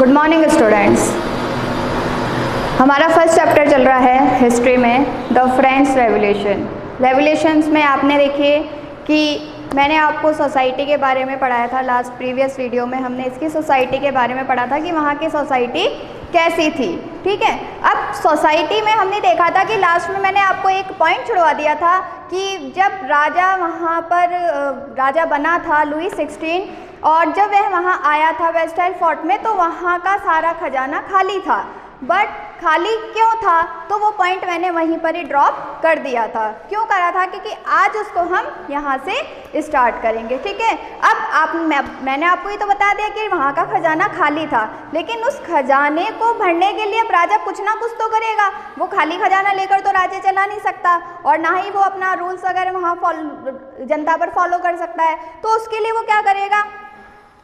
Good morning students. हमारा first chapter चल रहा है हिस्ट्री में द फ्रेंच रेवोल्यूशन। रेवोल्यूशंस में आपने देखिए कि मैंने आपको सोसाइटी के बारे में पढ़ाया था। लास्ट प्रीवियस वीडियो में हमने इसकी सोसाइटी के बारे में पढ़ा था कि वहाँ की सोसाइटी कैसी थी। ठीक है, अब सोसाइटी में हमने देखा था कि लास्ट में मैंने आपको एक पॉइंट छुड़वा दिया था कि जब राजा वहाँ पर राजा बना था लुई 16, और जब वह वहाँ आया था वेस्टाइल फोर्ट में तो वहाँ का सारा खजाना खाली था। बट खाली क्यों था तो वो पॉइंट मैंने वहीं पर ही ड्रॉप कर दिया था। क्यों करा था? क्योंकि आज उसको हम यहाँ से स्टार्ट करेंगे। ठीक है, अब मैंने आपको ये तो बता दिया कि वहाँ का खजाना खाली था, लेकिन उस खजाने को भरने के लिए अब राजा कुछ ना कुछ तो करेगा। वो खाली खजाना लेकर तो राज्य चला नहीं सकता, और ना ही वो अपना रूल्स वगैरह वहाँ जनता पर फॉलो कर सकता है। तो उसके लिए वो क्या करेगा,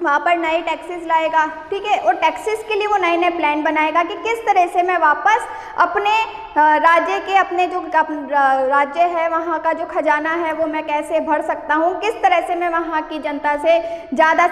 वहाँ पर नए टैक्सेस लाएगा। ठीक है, और टैक्सेस के लिए वो नए नए प्लान बनाएगा कि किस तरह से मैं वापस अपने राज्य के अपने जो राज्य है वहाँ का जो खजाना है वो मैं कैसे भर सकता हूँ, किस तरह से मैं वहाँ की जनता से ज़्यादा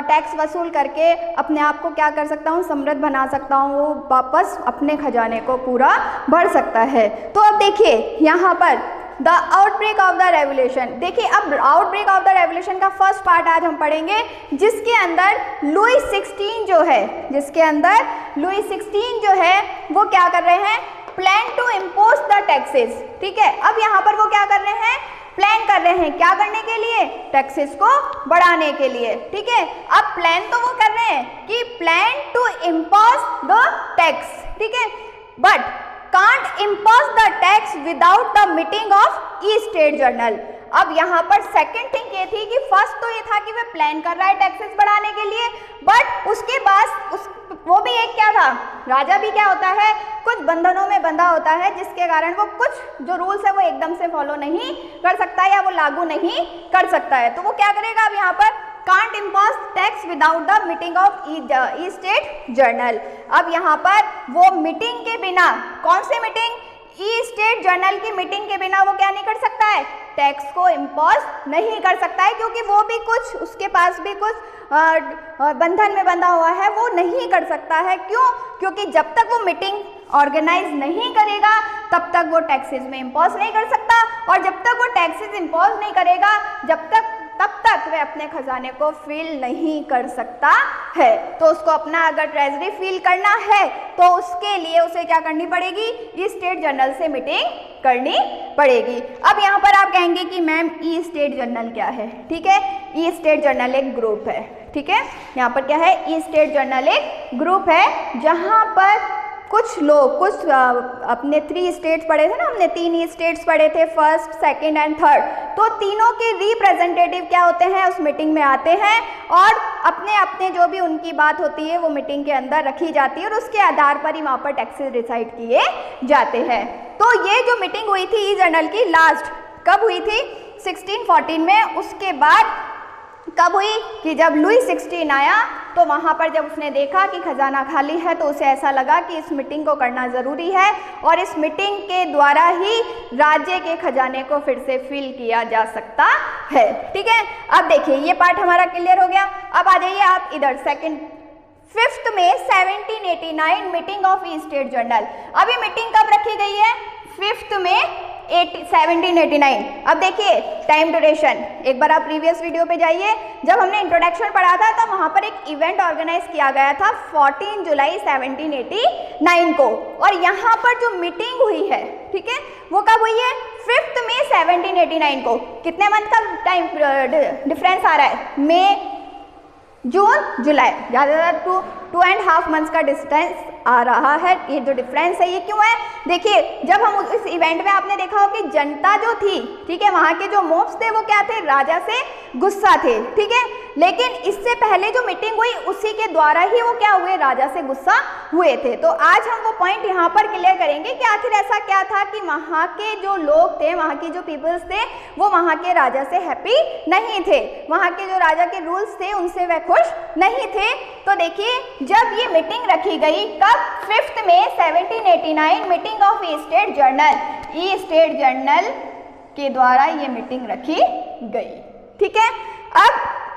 टैक्स वसूल करके अपने आप को क्या कर सकता हूँ, समृद्ध बना सकता हूँ, वो वापस अपने खजाने को पूरा भर सकता है। तो अब देखिए यहाँ पर the outbreak of the revolution. देखिए अब आउटब्रेक ऑफ द रेवोल्यूशन का फर्स्ट पार्ट आज हम पढ़ेंगे, जिसके अंदर लुई 16 जो है वो क्या कर रहे हैं, plan to impose the taxes. ठीक है, अब यहाँ पर वो क्या कर रहे हैं, प्लान कर रहे हैं क्या करने के लिए, टैक्सेस को बढ़ाने के लिए। ठीक है, अब प्लान तो वो कर रहे हैं कि plan to impose the tax. ठीक है, but can't impose the tax without the meeting of each state journal। अब यहाँ पर सेकंड थिंग ये थी कि फर्स्ट तो ये था कि वह प्लान कर रहा है टैक्सेस बढ़ाने के लिए, बट उसके बाद वो भी एक क्या था, राजा भी क्या होता है, कुछ बंधनों में बंधा होता है, जिसके कारण वो कुछ जो रूल्स है वो एकदम से फॉलो नहीं कर सकता या वो लागू नहीं कर सकता है। तो वो क्या करेगा अब यहाँ पर, can't impose tax without the meeting of each state journal। अब यहाँ पर वो मीटिंग के बिना, कौन सी मीटिंग, ई स्टेट जर्नल की मीटिंग के बिना वो क्या नहीं कर सकता है, टैक्स को इम्पोज नहीं कर सकता है, क्योंकि वो भी कुछ, उसके पास भी कुछ बंधन में बंधा हुआ है, वो नहीं कर सकता है। क्यों? क्योंकि जब तक वो मीटिंग ऑर्गेनाइज नहीं करेगा तब तक वो टैक्सेस में इम्पोज नहीं कर सकता, और जब तक वो टैक्सेस इम्पोज नहीं करेगा तब तक वह अपने खजाने को फिल नहीं कर सकता है। तो उसको अपना अगर ट्रेजरी फिल करना है तो उसके लिए उसे क्या करनी पड़ेगी, ई स्टेट जर्नल से मीटिंग करनी पड़ेगी। अब यहाँ पर आप कहेंगे कि मैम ई स्टेट जर्नल क्या है। ठीक है, ई स्टेट जर्नल एक ग्रुप है। ठीक है, यहाँ पर क्या है, ई स्टेट जर्नल एक ग्रुप है जहाँ पर कुछ लोग, कुछ अपने 3 स्टेट्स पढ़े थे ना हमने, 3 स्टेट्स पढ़े थे, फर्स्ट, सेकंड एंड थर्ड। तो तीनों के रिप्रेजेंटेटिव क्या होते हैं, उस मीटिंग में आते हैं, और अपने अपने जो भी उनकी बात होती है वो मीटिंग के अंदर रखी जाती है, और उसके आधार पर ही वहाँ पर टैक्सेस डिसाइड किए जाते हैं। तो ये जो मीटिंग हुई थी ई जर्नल की, लास्ट कब हुई थी, 1614 में। उसके बाद कब हुई कि जब लुई 16 आया तो वहाँ पर जब उसने देखा कि खजाना खाली है तो उसे ऐसा लगा कि इस मीटिंग को करना ज़रूरी है, और इस मीटिंग के द्वारा ही राज्य के खजाने को फिर से फिल किया जा सकता है। ठीक है, अब देखिए ये पार्ट हमारा क्लियर हो गया। अब आ जाइए आप इधर, 5 मई 1789 meeting of E state journal. अभी मीटिंग कब रखी गई है, 5 मई 1789। अब देखिए टाइम ड्यूरेशन, एक बार आप प्रीवियस वीडियो पे जाइए, जब हमने इंट्रोडक्शन पढ़ा था तब वहाँ पर एक इवेंट ऑर्गेनाइज किया गया था 14 जुलाई 1789 को, और यहाँ पर जो मीटिंग हुई है, ठीक है, वो कब हुई है, 5 मई 1789 को। कितने मंथ का टाइम डिफरेंस आ रहा है, मई, जून, जुलाई, ज़्यादा 2.5 मंथ्स का डिस्टेंस आ रहा है। ये जो डिफरेंस है ये क्यों है, देखिए जब हम इस इवेंट में आपने देखा हो कि जनता जो थी, ठीक है, वहाँ के जो मोब्स थे वो क्या थे, राजा से गुस्सा थे। ठीक है, लेकिन इससे पहले जो मीटिंग हुई उसी के द्वारा ही वो क्या हुए, राजा से गुस्सा हुए थे। तो आज हम वो पॉइंट यहाँ पर क्लियर करेंगे कि आखिर ऐसा क्या था कि वहाँ के जो लोग थे, वहाँ के जो पीपल्स थे, वो वहाँ के राजा से हैप्पी नहीं थे, वहाँ के जो राजा के रूल्स थे उनसे वह खुश नहीं थे। तो देखिए जब ये मीटिंग रखी गई, कब, 5 मई 1789, meeting of E state journal, E state journal के द्वारा ये मीटिंग रखी गई। ठीक है, अब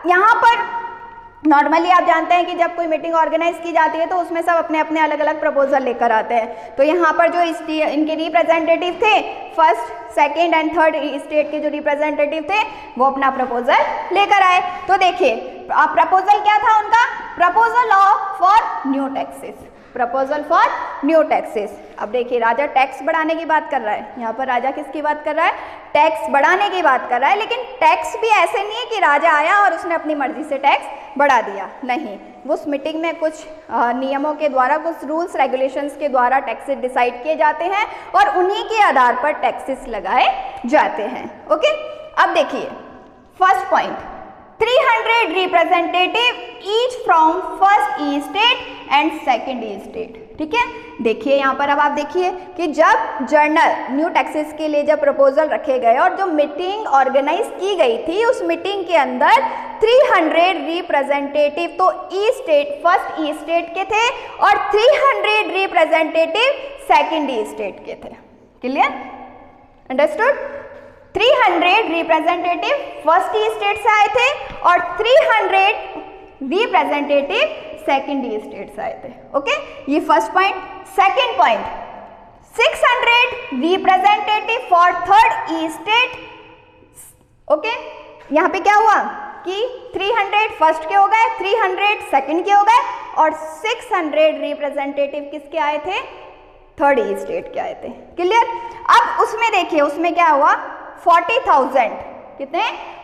यहाँ पर नॉर्मली आप जानते हैं कि जब कोई मीटिंग ऑर्गेनाइज की जाती है तो उसमें सब अपने अपने अलग अलग प्रपोजल लेकर आते हैं। तो यहाँ पर जो इनके रिप्रेजेंटेटिव थे, first second and third state के जो रिप्रेजेंटेटिव थे वो अपना प्रपोजल लेकर आए। तो देखिए प्रपोजल क्या था उनका, proposal for new taxes, proposal for new taxes. अब देखिए राजा टैक्स बढ़ाने की बात कर रहा है, यहाँ पर राजा किसकी बात कर रहा है, टैक्स बढ़ाने की बात कर रहा है। लेकिन टैक्स भी ऐसे नहीं है कि राजा आया और उसने अपनी मर्जी से टैक्स बढ़ा दिया, नहीं, उस मीटिंग में कुछ नियमों के द्वारा, कुछ रूल्स रेगुलेशंस के द्वारा टैक्सेस डिसाइड किए जाते हैं और उन्हीं के आधार पर टैक्सेस लगाए जाते हैं। ओके, अब देखिए first point, 300 representative each from first E state and second E state. ठीक है, देखिए यहाँ पर अब आप देखिए कि जब जर्नल न्यू टैक्सेस के लिए जब प्रपोजल रखे गए और जो मीटिंग ऑर्गेनाइज की गई थी उस मीटिंग के अंदर 300 रिप्रेजेंटेटिव तो ई स्टेट, फर्स्ट ई स्टेट के थे और 300 रिप्रेजेंटेटिव सेकेंड ई स्टेट के थे। Clear, understood? 300 रिप्रेजेंटेटिव फर्स्ट ई स्टेट से आए थे और 300 रिप्रेजेंटेटिव सेकेंड ई स्टेट से आए थे। ओके, ये first point. Second point, 600 representative for third E state. Okay, यहाँ पे क्या हुआ कि 300 फर्स्ट के हो गए, 300 सेकेंड के हो गए और 600 रिप्रेजेंटेटिव किसके आए थे, थर्ड ई स्टेट के आए थे। क्लियर? अब उसमें देखिए उसमें क्या हुआ, 40,000, कितने,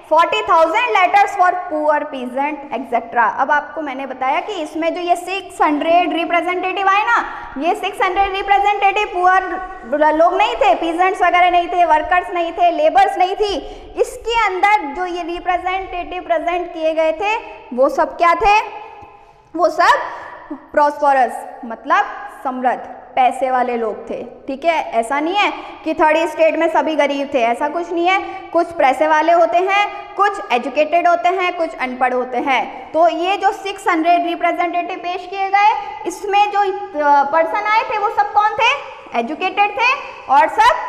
40,000 letters for poor peasant etcetera. अब आपको मैंने बताया कि इसमें जो ये 600 रिप्रेजेंटेटिव आए ना, ये 600 रिप्रेजेंटेटिव पुअर लोग नहीं थे, पीजेंट्स वगैरह नहीं थे, वर्कर्स नहीं थे, लेबर्स नहीं थी। इसके अंदर जो ये रिप्रेजेंटेटिव प्रेजेंट किए गए थे वो सब क्या थे, वो सब प्रॉस्परस मतलब समृद्ध, पैसे वाले लोग थे। ठीक है, ऐसा नहीं है कि थर्ड स्टेट में सभी गरीब थे, ऐसा कुछ नहीं है। कुछ पैसे वाले होते हैं, कुछ एजुकेटेड होते हैं, कुछ अनपढ़ होते हैं। तो ये जो 600 रिप्रेजेंटेटिव पेश किए गए, इसमें जो पर्सन आए थे वो सब कौन थे, एजुकेटेड थे और सब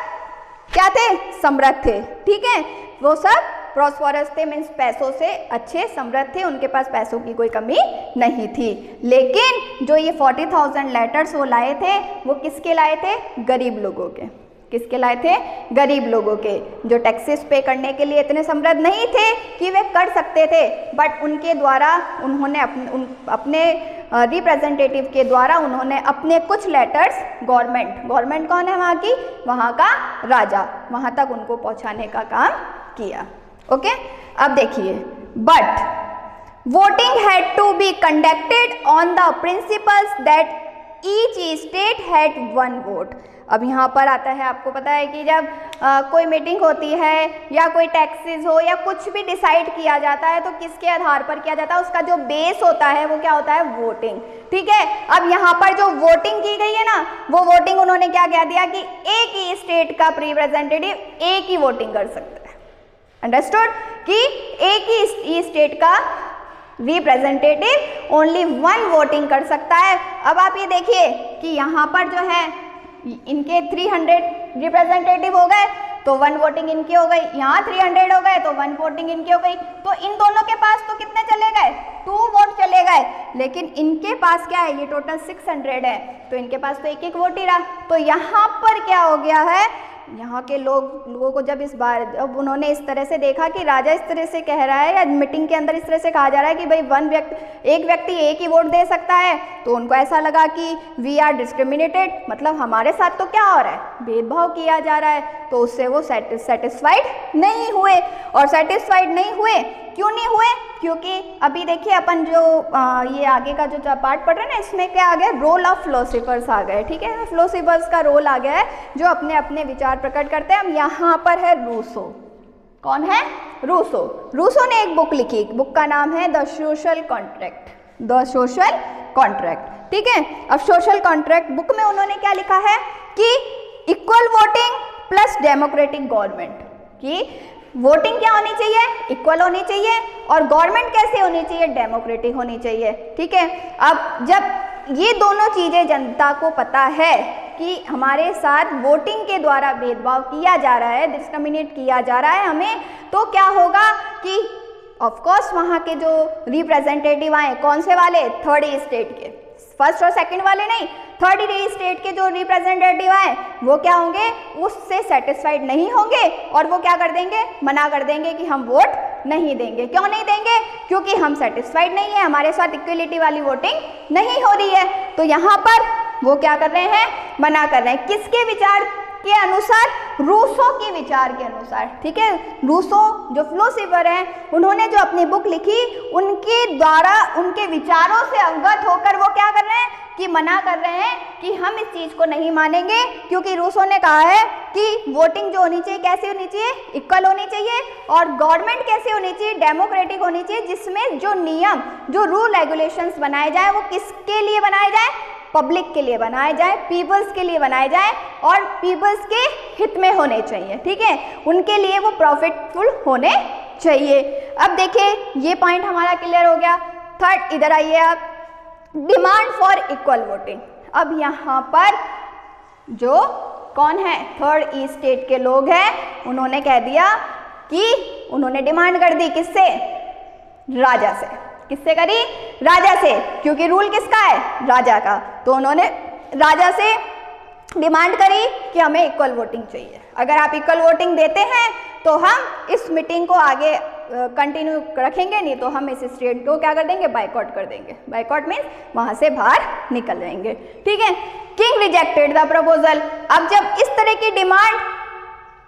क्या थे, समृद्ध थे। ठीक है, वो सब प्रॉस्परस थे, मीन्स पैसों से अच्छे समृद्ध थे, उनके पास पैसों की कोई कमी नहीं थी। लेकिन जो ये 40,000 लेटर्स वो लाए थे वो किसके लाए थे, गरीब लोगों के। किसके लाए थे, गरीब लोगों के, जो टैक्सेस पे करने के लिए इतने समृद्ध नहीं थे कि वे कर सकते थे, बट उनके द्वारा उन्होंने अपने रिप्रेजेंटेटिव के द्वारा उन्होंने अपने कुछ लेटर्स गवर्नमेंट कौन है वहाँ की, वहाँ का राजा, वहाँ तक उनको पहुँचाने का काम किया। ओके, अब देखिए, but voting had to be conducted on the principles that each state had one vote. अब यहाँ पर आता है, आपको पता है कि जब कोई मीटिंग होती है या कोई टैक्सेस हो या कुछ भी डिसाइड किया जाता है तो किसके आधार पर किया जाता है, उसका जो बेस होता है वो क्या होता है, वोटिंग। ठीक है, अब यहाँ पर जो वोटिंग की गई है ना, वो वोटिंग उन्होंने क्या कह दिया कि एक ही स्टेट का रिप्रेजेंटेटिव एक ही वोटिंग कर सकता है। अंडरस्टूड? कि एक ही स्टेट का रिप्रेजेंटेटिव ओनली वन वोटिंग कर सकता है। अब आप ये देखिए कि यहाँ पर जो है इनके 300 रिप्रेजेंटेटिव हो गए तो वन वोटिंग इनकी हो गई, यहाँ 300 हो गए तो वन वोटिंग इनकी हो गई। तो इन दोनों के पास तो कितने चले गए, 2 वोट चले गए। लेकिन इनके पास क्या है, ये टोटल 600 है तो इनके पास तो एक वोट ही रहा। तो यहाँ पर क्या हो गया है, यहाँ के लोगों को जब जब उन्होंने इस तरह से देखा कि राजा इस तरह से कह रहा है या मीटिंग के अंदर इस तरह से कहा जा रहा है कि भाई एक व्यक्ति एक ही वोट दे सकता है, तो उनको ऐसा लगा कि वी आर डिस्क्रिमिनेटेड, मतलब हमारे साथ तो क्या हो रहा है, भेदभाव किया जा रहा है। तो उससे वो सेटिस्फाइड नहीं हुए। और सेटिस्फाइड नहीं हुए, क्यों नहीं हुए, क्योंकि अभी देखिए अपन जो ये आगे का जो पार्ट पढ़ रहे हैं ना, इसमें क्या आ गया, रोल ऑफ फिलोसोफर्स आ गए। ठीक है, फिलोसोफर्स का रोल आ गया है जो अपने अपने विचार प्रकट करते हैं। अब यहाँ पर है रूसो। कौन है, रूसो। रूसो ने एक बुक लिखी, बुक का नाम है the social contract, the social contract. ठीक है, अब सोशल कॉन्ट्रैक्ट बुक में उन्होंने क्या लिखा है कि equal voting plus democratic government, कि वोटिंग क्या होनी चाहिए, इक्वल होनी चाहिए, और गवर्नमेंट कैसे होनी चाहिए, डेमोक्रेटिक होनी चाहिए। ठीक है, अब जब ये दोनों चीज़ें जनता को पता है कि हमारे साथ वोटिंग के द्वारा भेदभाव किया जा रहा है, डिस्क्रिमिनेट किया जा रहा है हमें, तो क्या होगा कि ऑफ कोर्स वहाँ के जो रिप्रेजेंटेटिव आए कौन से वाले, थर्ड स्टेट के, फर्स्ट और सेकंड वाले नहीं, थर्ड स्टेट के जो रिप्रेजेंटेटिव आए वो क्या होंगे, उससे सेटिस्फाइड नहीं होंगे और वो क्या कर देंगे, मना कर देंगे कि हम वोट नहीं देंगे। क्यों नहीं देंगे, क्योंकि हम सेटिस्फाइड नहीं है, हमारे साथ इक्वलिटी वाली वोटिंग नहीं हो रही है। तो यहाँ पर वो क्या कर रहे हैं, मना कर रहे हैं। किसके विचार के अनुसार, रूसो के विचार के अनुसार, ठीक है। रूसो जो फिलोसोफर हैं, उन्होंने जो अपनी बुक लिखी उनके द्वारा उनके विचारों से अवगत होकर वो क्या कर रहे हैं कि मना कर रहे हैं कि हम इस चीज़ को नहीं मानेंगे, क्योंकि रूसो ने कहा है कि वोटिंग जो होनी चाहिए कैसी होनी चाहिए, इक्वल होनी चाहिए, और गवर्नमेंट कैसी होनी चाहिए, डेमोक्रेटिक होनी चाहिए, जिसमें जो नियम, जो रूल रेगुलेशंस बनाए जाए वो किसके लिए बनाए जाए, पब्लिक के लिए बनाए जाए, पीपल्स के लिए बनाए जाए और पीपल्स के हित में होने चाहिए, ठीक है, उनके लिए वो प्रॉफिटफुल होने चाहिए। अब देखिए ये पॉइंट हमारा क्लियर हो गया। थर्ड, इधर आइए आप, डिमांड फॉर इक्वल वोटिंग। अब यहाँ पर जो कौन है, थर्ड ई स्टेट के लोग हैं, उन्होंने कह दिया कि उन्होंने डिमांड कर दी, किससे, राजा से। किससे करी, राजा से, क्योंकि रूल किसका है, राजा का। तो उन्होंने राजा से डिमांड करी कि हमें इक्वल वोटिंग चाहिए, अगर आप इक्वल वोटिंग देते हैं तो हम इस मीटिंग को आगे कंटिन्यू रखेंगे, नहीं तो हम इस स्टेट को क्या कर देंगे, बाइकआउट कर देंगे। बाइकआउट मीन्स वहां से बाहर निकल जाएंगे, ठीक है। King rejected the proposal. अब जब इस तरह की डिमांड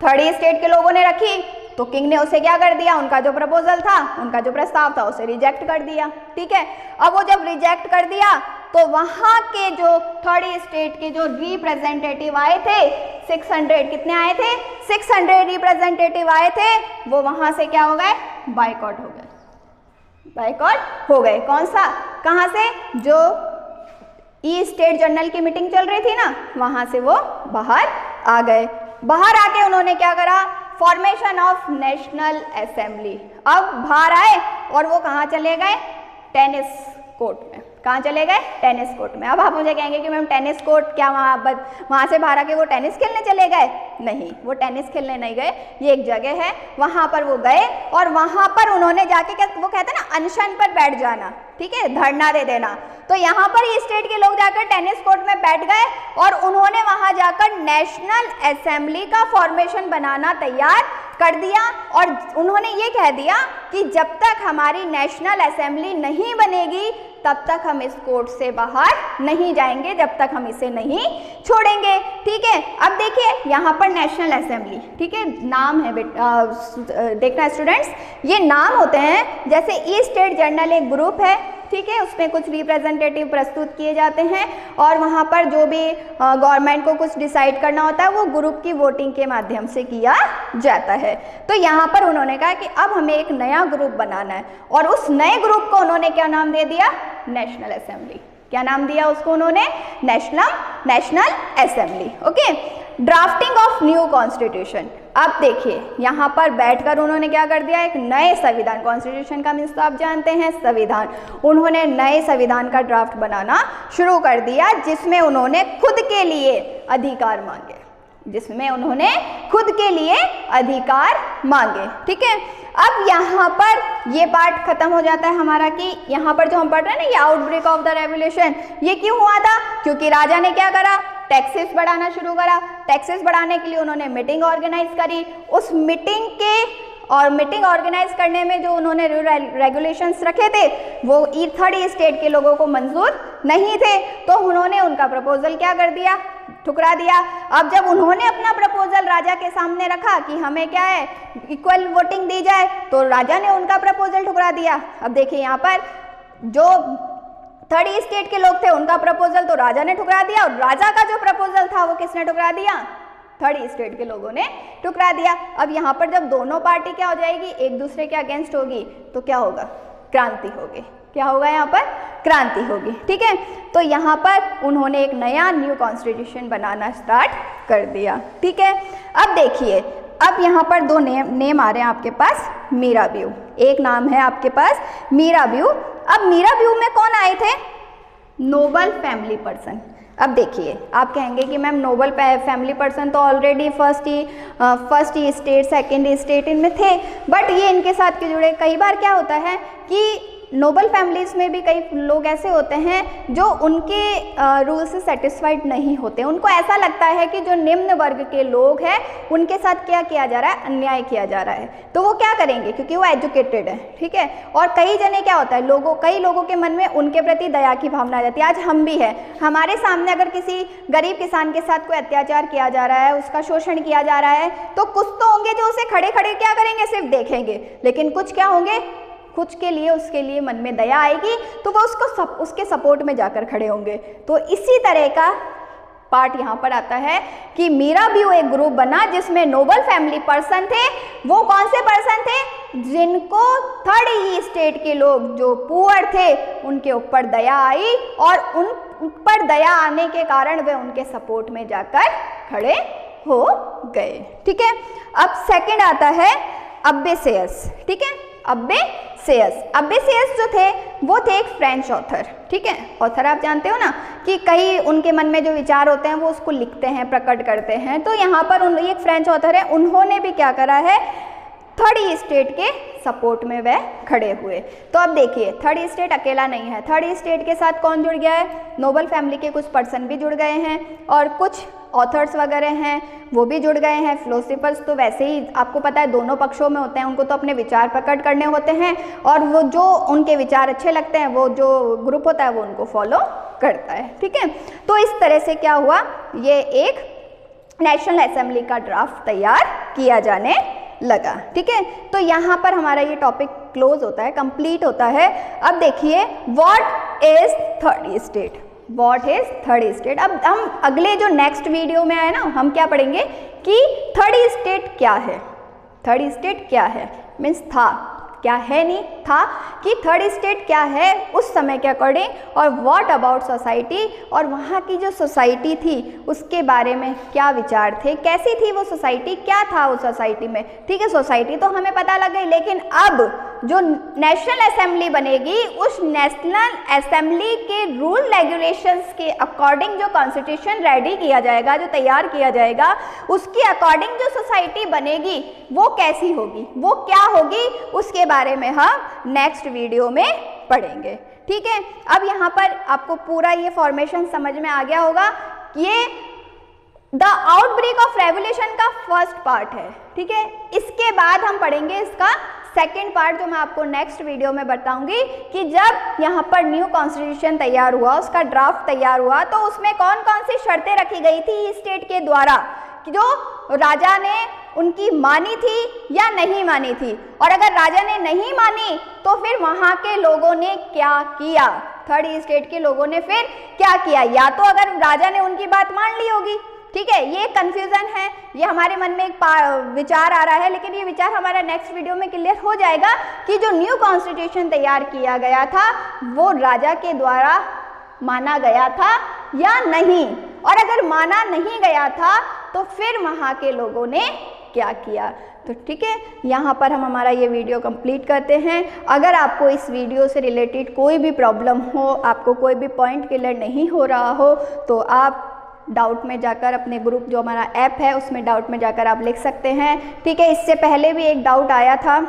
थर्ड स्टेट के लोगों ने रखी तो किंग ने उसे क्या कर दिया, उनका जो प्रपोजल था, उनका जो प्रस्ताव था, उसे रिजेक्ट कर दिया, ठीक है। अब वो जब रिजेक्ट कर दिया तो वहां के जो थर्ड स्टेट के जो रिप्रेजेंटेटिव आए थे, 600, कितने आए थे, 600 रिप्रेजेंटेटिव आए थे, वो वहां से क्या हो गए, बाइकआउट हो गए, बाइकआउट हो गए। कौन सा, कहां से, जो ई स्टेट जर्नल की मीटिंग चल रही थी ना, वहां से वो बाहर आ गए। बाहर आके उन्होंने क्या करा, फॉर्मेशन ऑफ नेशनल असेंबली। अब बाहर आए और वो कहाँ चले गए, टेनिस कोर्ट में। कहाँ चले गए, टेनिस कोर्ट में। अब आप मुझे कहेंगे कि मैम टेनिस कोर्ट क्या, वहाँ से बाहर आके वो टेनिस खेलने चले गए, नहीं, वो टेनिस खेलने नहीं गए, ये एक जगह है, वहाँ पर वो गए और वहाँ पर उन्होंने जाके क्या, वो कहते हैं ना अनशन पर बैठ जाना, ठीक है, धरना दे देना। तो यहाँ पर ये स्टेट के लोग जाकर टेनिस कोर्ट में बैठ गए और उन्होंने वहाँ जाकर नेशनल असेंबली का फॉर्मेशन बनाना तैयार कर दिया और उन्होंने ये कह दिया कि जब तक हमारी नेशनल असेंबली नहीं बनेगी तब तक हम इस कोर्ट से बाहर नहीं जाएंगे, जब तक हम इसे नहीं छोड़ेंगे, ठीक है। अब देखिए यहाँ पर नेशनल असेंबली, ठीक है, नाम है देखना स्टूडेंट्स, ये नाम होते हैं, जैसे ई स्टेट जर्नल एक ग्रुप है, ठीक है, उसमें कुछ रिप्रेजेंटेटिव प्रस्तुत किए जाते हैं और वहाँ पर जो भी गवर्नमेंट को कुछ डिसाइड करना होता है वो ग्रुप की वोटिंग के माध्यम से किया जाता है। तो यहाँ पर उन्होंने कहा कि अब हमें एक नया ग्रुप बनाना है और उस नए ग्रुप को उन्होंने क्या नाम दे दिया, नेशनल असेंबली। क्या नाम दिया उसको उन्होंने, national assembly, okay. Drafting of new constitution. अब देखिए यहाँ पर बैठकर उन्होंने क्या कर दिया, एक नए संविधान, कॉन्स्टिट्यूशन का मीन्स तो आप जानते हैं संविधान, उन्होंने नए संविधान का ड्राफ्ट बनाना शुरू कर दिया जिसमें उन्होंने खुद के लिए अधिकार मांगे, जिसमें उन्होंने खुद के लिए अधिकार मांगे, ठीक है। अब यहाँ पर ये पार्ट खत्म हो जाता है हमारा कि यहाँ पर जो हम पढ़ रहे हैं ना, ये आउटब्रेक ऑफ द रेवोल्यूशन, ये क्यों हुआ था, क्योंकि राजा ने क्या करा, टैक्सेस बढ़ाना शुरू करा। टैक्सेस बढ़ाने के लिए उन्होंने मीटिंग ऑर्गेनाइज करी, उस मीटिंग के और मीटिंग ऑर्गेनाइज करने में जो उन्होंने रेगुलेशंस रखे थे वो थर्ड स्टेट के लोगों को मंजूर नहीं थे, तो उन्होंने उनका प्रपोजल क्या कर दिया, ठुकरा दिया। अब जब उन्होंने अपना प्रपोजल राजा के सामने रखा कि हमें क्या है, इक्वल वोटिंग दी जाए, तो राजा ने उनका प्रपोजल ठुकरा दिया। अब देखिए यहाँ पर जो थर्ड स्टेट के लोग थे उनका प्रपोजल तो राजा ने ठुकरा दिया और राजा का जो प्रपोजल था वो किसने ठुकरा दिया, थर्ड स्टेट के लोगों ने ठुकरा दिया। अब यहाँ पर जब दोनों पार्टी क्या हो जाएगी, एक दूसरे के अगेंस्ट होगी, तो क्या होगा, क्रांति होगी। क्या होगा, यहाँ पर क्रांति होगी, ठीक है। तो यहाँ पर उन्होंने एक नया न्यू कॉन्स्टिट्यूशन बनाना स्टार्ट कर दिया, ठीक है। अब देखिए, अब यहाँ पर दो नेम आ रहे हैं आपके पास, मीराबिऊ, एक नाम है आपके पास मीराबिऊ। अब मीराबिऊ में कौन आए थे, नोबल फैमिली पर्सन। अब देखिए, आप कहेंगे कि मैम नोबल फैमिली पर्सन तो already first state second state इनमें थे, बट ये इनके साथ क्यों जुड़े। कई बार क्या होता है कि नोबल फैमिलीज़ में भी कई लोग ऐसे होते हैं जो उनके रूल से सेटिस्फाइड नहीं होते। उनको ऐसा लगता है कि जो निम्न वर्ग के लोग हैं उनके साथ क्या किया जा रहा है, अन्याय किया जा रहा है, तो वो क्या करेंगे क्योंकि वो एजुकेटेड है, ठीक है। और कई जने क्या होता है, कई लोगों के मन में उनके प्रति दया की भावना आ जाती है। आज हम भी है, हमारे सामने अगर किसी गरीब किसान के साथ कोई अत्याचार किया जा रहा है, उसका शोषण किया जा रहा है, तो कुछ तो होंगे जो उसे खड़े खड़े क्या करेंगे, सिर्फ देखेंगे, लेकिन कुछ क्या होंगे, कुछ के लिए उसके लिए मन में दया आएगी तो वो उसके सपोर्ट में जाकर खड़े होंगे। तो इसी तरह का पार्ट यहाँ पर आता है कि मीरा व्यू एक ग्रुप बना जिसमें नोबल फैमिली पर्सन थे। वो कौन से पर्सन थे, जिनको थर्ड स्टेट के लोग जो पुअर थे उनके ऊपर दया आई और उन पर दया आने के कारण वे उनके सपोर्ट में जाकर खड़े हो गए, ठीक है। अब सेकंड आता है अब्बेसियस, ठीक है। अब्बेसियस जो थे वो थे एक फ्रेंच ऑथर, ठीक है। ऑथर आप जानते हो ना कि कई उनके मन में जो विचार होते हैं वो उसको लिखते हैं, प्रकट करते हैं। तो यहाँ पर एक फ्रेंच ऑथर है, उन्होंने भी क्या करा है, थर्ड स्टेट के सपोर्ट में वह खड़े हुए। तो अब देखिए, थर्ड स्टेट अकेला नहीं है, थर्ड स्टेट के साथ कौन जुड़ गया है, नोबल फैमिली के कुछ पर्सन भी जुड़ गए हैं और कुछ ऑथर्स वगैरह हैं वो भी जुड़ गए हैं। फिलोसफर्स तो वैसे ही आपको पता है दोनों पक्षों में होते हैं, उनको तो अपने विचार प्रकट करने होते हैं और वो जो उनके विचार अच्छे लगते हैं वो जो ग्रुप होता है वो उनको फॉलो करता है, ठीक है। तो इस तरह से क्या हुआ, ये एक नेशनल असेंबली का ड्राफ्ट तैयार किया जाने लगा, ठीक है। तो यहाँ पर हमारा ये टॉपिक क्लोज होता है, कंप्लीट होता है। अब देखिए, what is third state, what is third state. अब हम अगले जो नेक्स्ट वीडियो में आए ना, हम क्या पढ़ेंगे कि थर्ड स्टेट क्या है। थर्ड स्टेट क्या है मीन्स था, क्या है नहीं था, कि थर्ड स्टेट क्या है उस समय के अकॉर्डिंग, और व्हाट अबाउट सोसाइटी, और वहाँ की जो सोसाइटी थी उसके बारे में क्या विचार थे, कैसी थी वो सोसाइटी, क्या था उस सोसाइटी में, ठीक है। सोसाइटी तो हमें पता लग गई, लेकिन अब जो नेशनल असेंबली बनेगी उस नेशनल असेंबली के रूल रेगुलेशंस के अकॉर्डिंग जो कॉन्स्टिट्यूशन रेडी किया जाएगा, जो तैयार किया जाएगा, उसके अकॉर्डिंग जो सोसाइटी बनेगी वो कैसी होगी, वो क्या होगी, उसके बारे में हम नेक्स्ट वीडियो में पढ़ेंगे, ठीक है। अब यहाँ पर आपको पूरा ये फॉर्मेशन समझ में आ गया होगा। ये द आउटब्रेक ऑफ रेवोल्यूशन का फर्स्ट पार्ट है, ठीक है। इसके बाद हम पढ़ेंगे इसका सेकेंड पार्ट, जो मैं आपको नेक्स्ट वीडियो में बताऊंगी कि जब यहाँ पर न्यू कॉन्स्टिट्यूशन तैयार हुआ, उसका ड्राफ्ट तैयार हुआ, तो उसमें कौन कौन सी शर्तें रखी गई थी स्टेट के द्वारा, कि जो राजा ने उनकी मानी थी या नहीं मानी थी, और अगर राजा ने नहीं मानी तो फिर वहाँ के लोगों ने क्या किया, थर्ड स्टेट के लोगों ने फिर क्या किया। या तो अगर राजा ने उनकी बात मान ली होगी, ठीक है, ये कंफ्यूजन है, ये हमारे मन में एक विचार आ रहा है, लेकिन ये विचार हमारा नेक्स्ट वीडियो में क्लियर हो जाएगा कि जो न्यू कॉन्स्टिट्यूशन तैयार किया गया था वो राजा के द्वारा माना गया था या नहीं, और अगर माना नहीं गया था तो फिर वहाँ के लोगों ने क्या किया। तो ठीक है, यहाँ पर हम हमारा ये वीडियो कंप्लीट करते हैं। अगर आपको इस वीडियो से रिलेटेड कोई भी प्रॉब्लम हो, आपको कोई भी पॉइंट क्लियर नहीं हो रहा हो, तो आप डाउट में जाकर अपने ग्रुप जो हमारा ऐप है उसमें डाउट में जाकर आप लिख सकते हैं, ठीक है। इससे पहले भी एक डाउट आया था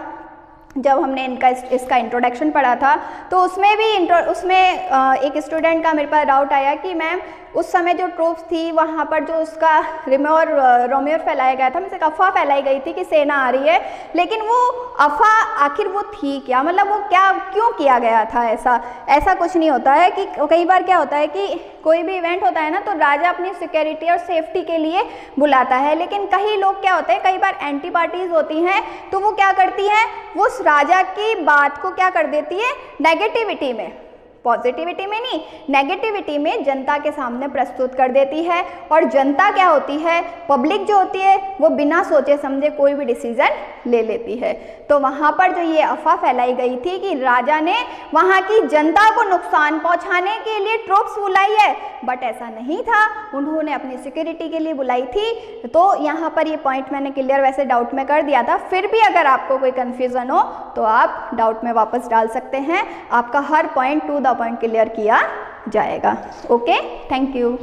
जब हमने इसका इंट्रोडक्शन पढ़ा था, तो उसमें भी एक स्टूडेंट का मेरे पास डाउट आया कि मैम उस समय जो ट्रूप्स थी वहाँ पर जो उसका रोम्योर फैलाया गया था, मतलब अफवाह फैलाई गई थी कि सेना आ रही है, लेकिन वो अफवाह आखिर वो थी क्या, मतलब वो क्यों किया गया था। ऐसा कुछ नहीं होता है कि कई बार क्या होता है कि कोई भी इवेंट होता है ना, तो राजा अपनी सिक्योरिटी और सेफ्टी के लिए बुलाता है, लेकिन कई लोग क्या होते हैं, कई बार एंटी पार्टीज होती हैं, तो वो क्या करती हैं, वो उस राजा की बात को क्या कर देती है, नेगेटिविटी में, पॉजिटिविटी में नहीं, नेगेटिविटी में जनता के सामने प्रस्तुत कर देती है। और जनता क्या होती है, पब्लिक जो होती है, वो बिना सोचे समझे कोई भी डिसीजन ले लेती है। तो वहाँ पर जो ये अफवाह फैलाई गई थी कि राजा ने वहाँ की जनता को नुकसान पहुँचाने के लिए ट्रूप्स बुलाई है, बट ऐसा नहीं था, उन्होंने अपनी सिक्योरिटी के लिए बुलाई थी। तो यहाँ पर ये पॉइंट मैंने क्लियर वैसे डाउट में कर दिया था, फिर भी अगर आपको कोई कन्फ्यूज़न हो तो आप डाउट में वापस डाल सकते हैं, आपका हर point to the point clear किया जाएगा। Okay, thank you.